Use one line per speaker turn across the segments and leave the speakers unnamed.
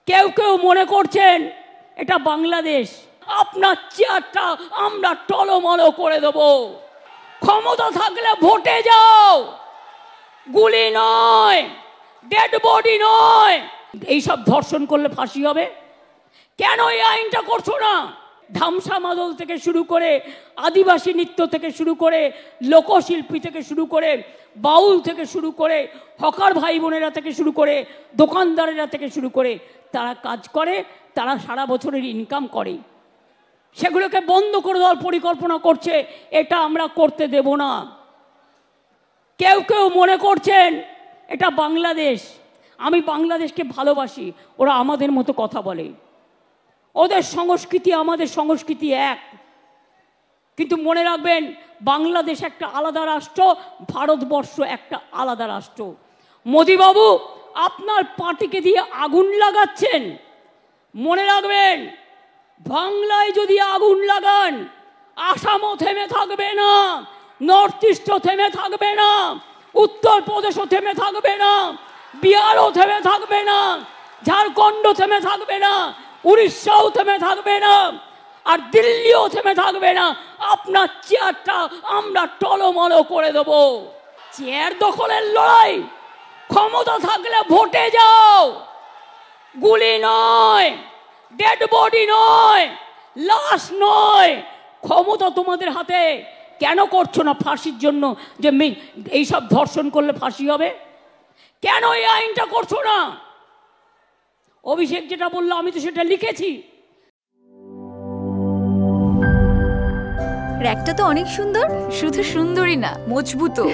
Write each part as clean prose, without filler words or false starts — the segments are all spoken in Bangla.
কেউ কেউ মনে করছেন এটা বাংলাদেশ, আপনার চেয়ারটা আমরা টলমলো করে দেব। ক্ষমতা থাকলে ভোটে যাও, গুলি নয়, ডেড বডি নয়। এইসব ধর্ষণ করলে ফাঁসি হবে, কেন এই আইনটা করছো না? ধামসা মাদল থেকে শুরু করে, আদিবাসী নৃত্য থেকে শুরু করে, লোকশিল্পী থেকে শুরু করে, বাউল থেকে শুরু করে, হকার ভাই বোনেরা থেকে শুরু করে, দোকানদারেরা থেকে শুরু করে, তারা কাজ করে, তারা সারা বছরের ইনকাম করে। সেগুলোকে বন্ধ করে দেওয়ার পরিকল্পনা করছে, এটা আমরা করতে দেব না। কেউ কেউ মনে করছেন এটা বাংলাদেশ, আমি বাংলাদেশকে ভালোবাসি, ওরা আমাদের মতো কথা বলে, ওদের সংস্কৃতি আমাদের সংস্কৃতি এক। কিন্তু মনে রাখবেন, বাংলাদেশ একটা আলাদা রাষ্ট্র, ভারতবর্ষ একটা আলাদা রাষ্ট্র। মোদিবাবু আপনার পার্টিকে দিয়ে আগুন লাগাচ্ছেন, মনে রাখবেন বাংলায় যদি আগুন লাগান, আসামও থেমে থাকবে না, নর্থ ইস্টও থেমে থাকবে না, উত্তরপ্রদেশও থেমে থাকবে না, বিহারও থেমে থাকবে না, ঝাড়খণ্ডও থেমে থাকবে না, উড়িষ্যাও থেমে থাকবে না, আর দিল্লিও থেমে থাকবে না। আপনার চেয়ারটা আমরা টলমলো করে দেব। চেয়ার দখলের লড়াই, ক্ষমতা থাকলে ভোটে যাও, গুলি নয়, ডেড বডি নয়, লাশ নয়। ক্ষমতা তোমাদের হাতে, কেন করছো না ফাঁসির জন্য? যে এইসব ধর্ষণ করলে ফাঁসি হবে, কেন এই আইনটা করছো না? অভিষেক যেটা বললো আমি তো সেটা লিখেছি।
র‍্যাকটা তো অনেক সুন্দর,
শুধু সুন্দরই না, মজবুতও।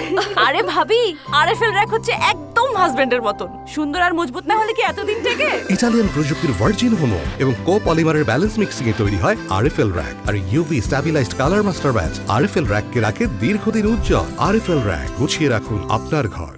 আরে ভাবি, আরএফএল র‍্যাক হচ্ছে একদম হাজবেন্ডের মতন, সুন্দর আর মজবুত না হলে কি এতদিন থেকে?
ইতালিয়ান প্রযুক্তির ভার্জিন হোমো এবং কো-পলিমারের ব্যালেন্স মিক্সিং এ তৈরি হয় আরএফএল র‍্যাক। আর UV stabilised colour master batch RFL র‍্যাককে রাখে দীর্ঘদিন উজ্জ্বল। আরএফএল র‍্যাক, গুছিয়ে রাখুন আপনার ঘর।